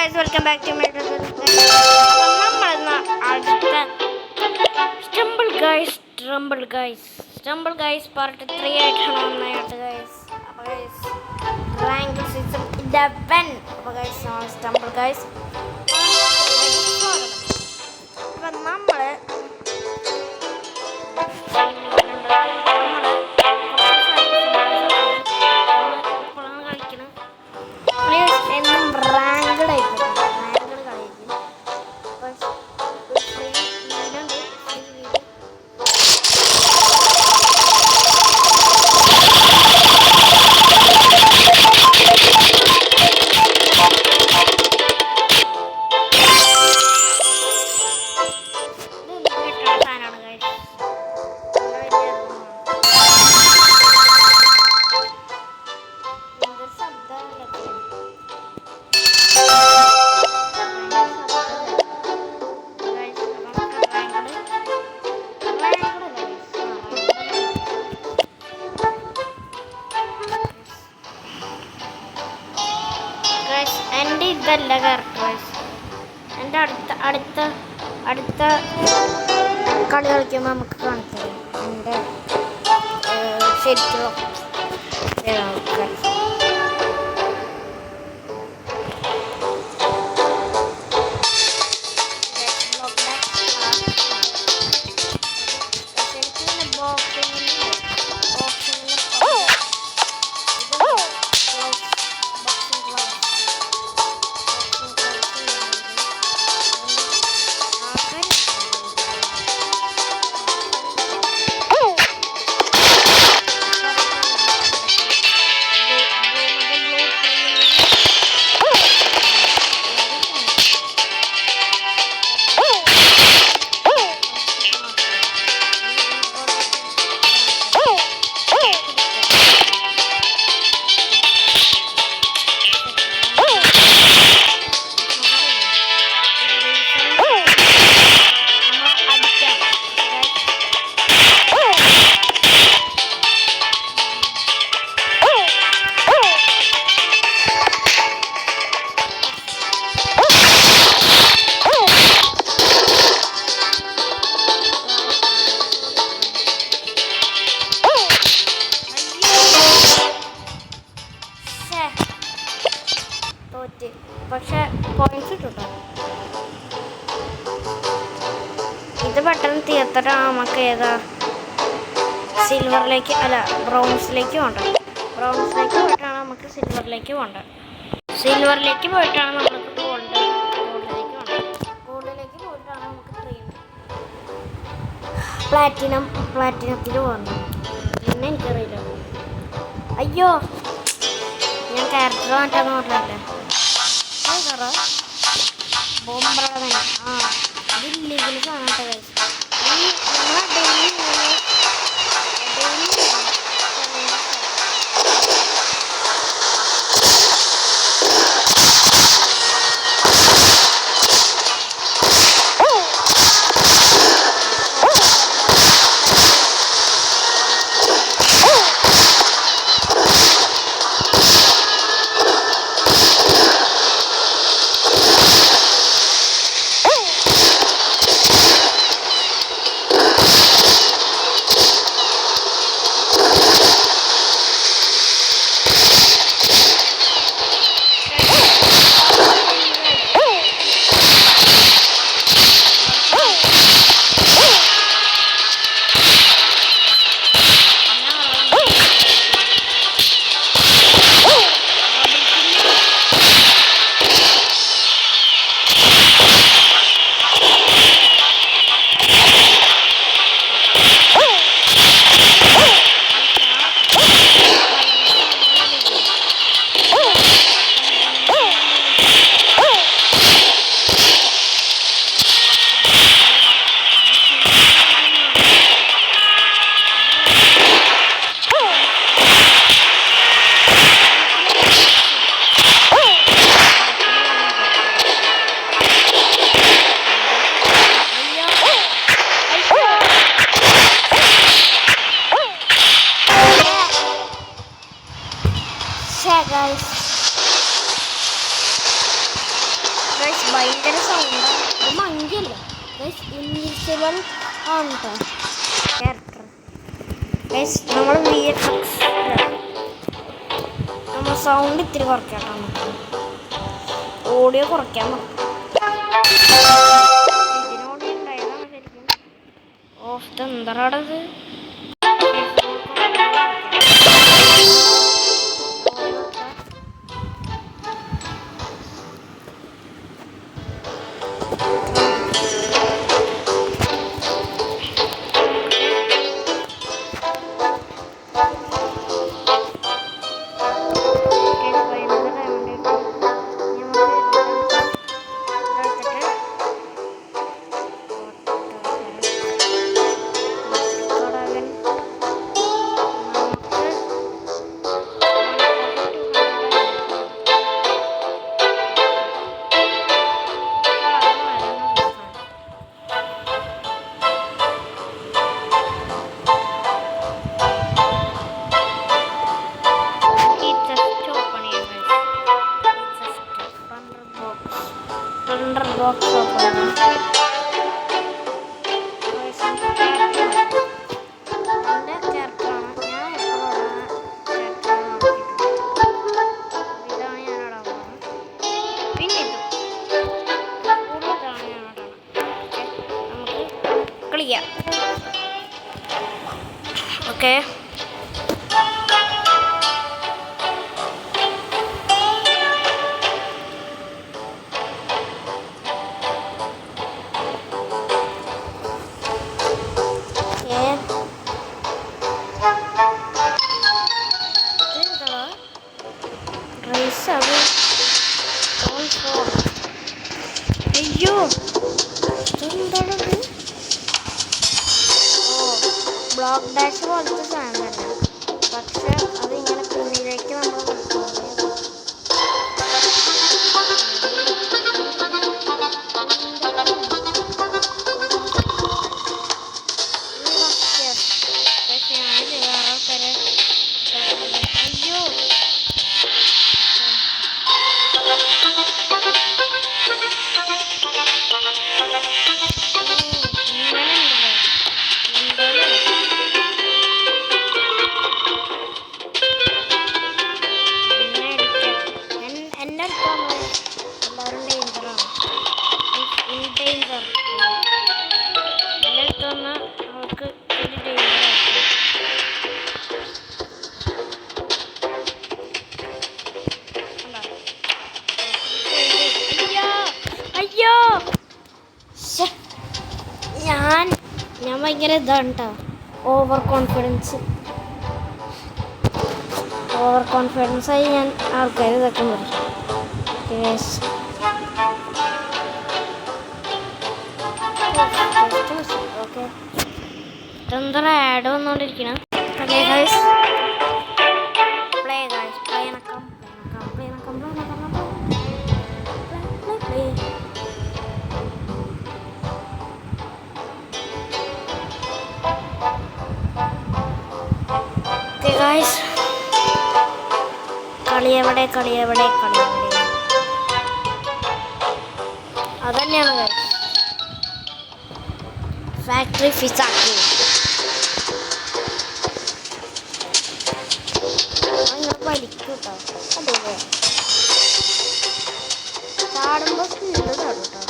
guys, welcome back to my channel. Stumble guys part 3 ആയിട്ടാണ് വന്നത് guys. അപ്പോൾ guys rank season 11. അപ്പോൾ guys stumble guys. അപ്പോൾ നമ്മൾ എൻ്റെ ഇതല്ല ക്യാരക്ടേഴ്സ് എൻ്റെ അടുത്ത കളി കളിക്കുമ്പോൾ നമുക്ക് കാണിച്ചു എൻ്റെ ശരിക്കും പക്ഷെ പോയിന്റ്സ് കിട്ടും. ഇത് പെട്ടെന്ന് തീർത്തിട്ട് നമുക്ക് ഏതാ സിൽവറിലേക്ക് അല്ല ബ്രൗൺസിലേക്ക് പോകണ്ട. ബ്രൗൺസിലേക്ക് പോയിട്ടാണ് നമുക്ക് സിൽവറിലേക്ക് പോകേണ്ടത്. സിൽവറിലേക്ക് പോയിട്ടാണ് നമുക്ക് ഗോൾഡിലേക്ക് പോകേണ്ടത്. ഗോൾഡിലേക്ക് പോയിട്ടാണ് നമുക്ക് പ്ലാറ്റിനത്തിൽ പോകേണ്ടത്. പിന്നെ എനിക്കറിയില്ല. അയ്യോ ഞാൻ ക്യാരക്ടർ മാറ്റാന്ന് പറഞ്ഞല്ലേ ബോംബറ ഇതില്ലെങ്കിൽ കാണട്ടെ ഭയങ്കര സൗണ്ടാണ്. ഇത് മങ്കിയല്ല, ഇൻവിസിബിൾ ആണ് കേട്ടോ ക്യാരക്ടർ. നമ്മൾ VFX നമ്മൾ സൗണ്ട് ഇത്തിരി കുറയ്ക്കാം. നമുക്ക് ഓഡിയോ കുറയ്ക്കാൻ പറ്റും. ഇതിനോട് ഉണ്ടായതാണ് ശരിക്കും. ഓഫ് എന്താണത്? ബോക്സ് ഓപ്പൺ കളിക്കാം. ഓക്കെ, അയ്യോ എന്താണത്? ബ്ലോക്ക് ഡാഷ് പോലത്തെ സാധനം തന്നെ, പക്ഷെ അതിങ്ങനെ പിന്നിലേക്ക് നമ്മൾ അയ്യോ ഞാൻ ഭയങ്കര ഇതാണ് കേട്ടോ, ഓവർ കോൺഫിഡൻസ് ആയി ഞാൻ ആൾക്കാർ ഇതൊക്കെ പറയും. ഓക്കെ, ഇതെന്താ ആഡ് വന്നുകൊണ്ടിരിക്കണം. Okay guys, play guys, play നക്കാം. ഗൈസ്, കളിയെവിടെ അതന്നെയാണ് ഗൈസ്, ഫാക്ടറി ഫിസാക്കി. അങ്ങനെ പഠിക്കും കേട്ടോ, അതേ ചാടുമ്പോൾ സ്പീഡ് ചാടും കേട്ടോ.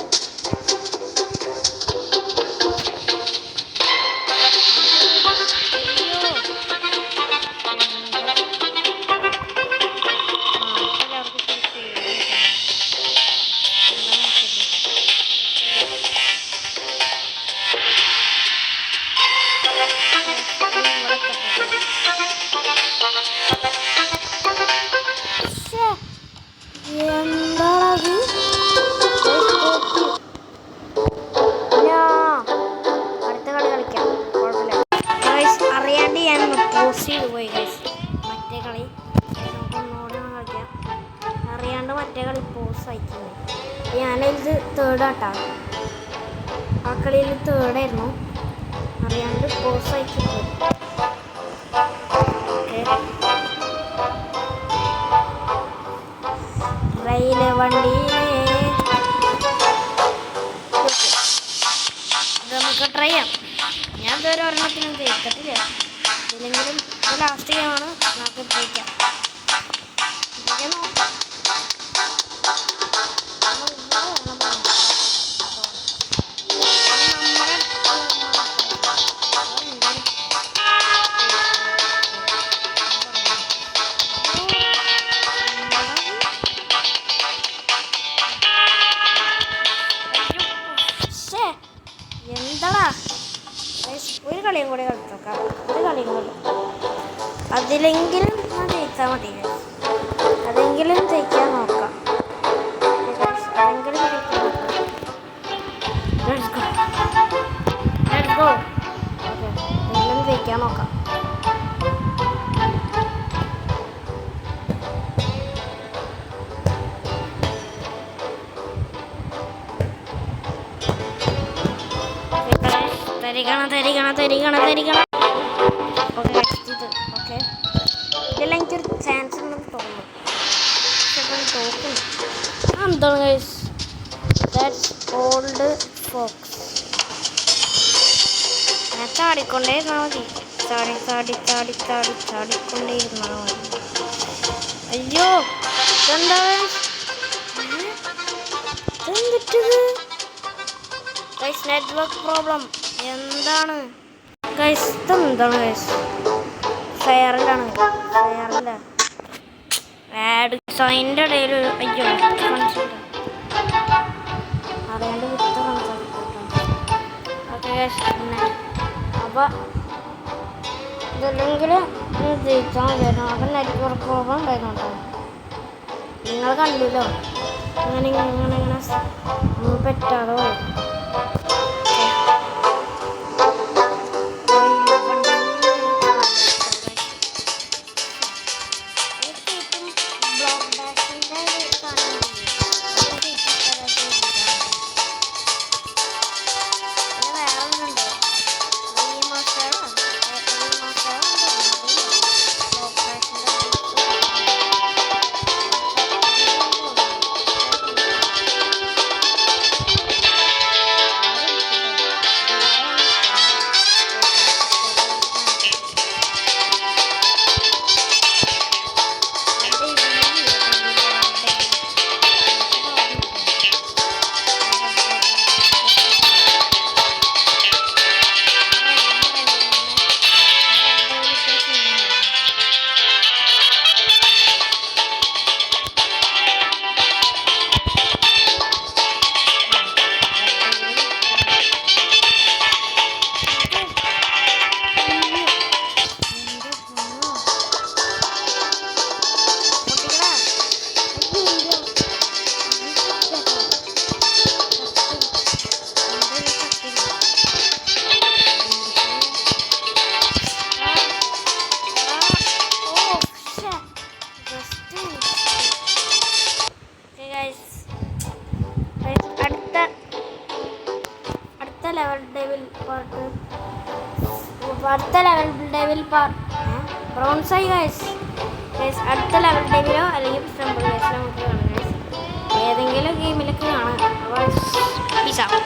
മറ്റേ കളി പോസ് അയക്കുന്നത് ഞാനത് തേർഡാട്ടാ, ആ കളിയിൽ തേർഡായിരുന്നു, അറിയാണ്ട് പോസ് അയക്കുന്നത്. റെയില് വണ്ടിയിലെ ട്രൈ ചെയ്യാം. ഞാൻ ഇതുവരെ ഒരെണ്ണത്തിനും ജയിച്ചിട്ടില്ല. ഇല്ലെങ്കിലും ഇത് ലാസ്റ്റ് ഗെയിമാണ്. നമുക്ക് ജയിക്കാം. നോക്കാം. എന്താടാ ഒരു കളിയും കൂടി കളിച്ചോക്കാം. ഒരു കളിയും കൂടി അതിലെങ്കിലും ഞാൻ ജയിച്ചാൽ മതി. അതെങ്കിലും ജയിക്കാൻ നോക്കാം. അതെങ്കിലും ജയിക്കാൻ നോക്കാം. Let's go. Let's go. Okay, അതെങ്കിലും ജയിക്കാൻ നോക്കാം. തരികണം. ഓക്കെ, ഓക്കെ, ഇതെല്ലാം എനിക്കൊരു ചാൻസ് ഉണ്ടെന്ന് തോന്നുന്നു. തോക്കുന്നു എന്താണ് ഗൈസ്? That's old Fox. ഞാൻ ചാടിക്കൊണ്ടേ ഇരുന്നാൽ മതി. ചാടിക്കൊണ്ടേ ഇരുന്നാൽ മതി. അയ്യോ, ഇതെന്താ ഗൈസ്? നെറ്റ്വർക്ക് പ്രോബ്ലം എന്താണ് ഗൈസ്? ഇതെന്താണ് ഗൈസ്? ഫെയറിലാണ്. ആഡ് സൈൻ്റെ ഇടയിൽ അയ്യോ അറിയാണ്ട് വിത്ത് ഓക്കെ ഗൈസ്. പിന്നെ അപ്പോൾ ഇതല്ലെങ്കിൽ ജയിച്ചാൽ മതിയായിരുന്നു. അപ്പം നെറ്റ്വർക്ക് പ്രോബ്ലം ഉണ്ടായിരുന്നുണ്ടോ? നിങ്ങൾ കണ്ടില്ലോ ഇങ്ങനെ പറ്റാതെ പോയി. അടുത്ത ലെവൽ ഡെവിൽ ബ്രോൺസായി ഗൈസ്. അടുത്ത ലെവൽ ഡെവിലോ അല്ലെങ്കിൽ സ്റ്റംബിൾ ഗൈസിലോ നമുക്ക് കാണാം ഗൈസ്. ഏതെങ്കിലും ഗെയിമിലൊക്കെ കാണാം. അപ്പോൾ പീസ് ഔട്ട്.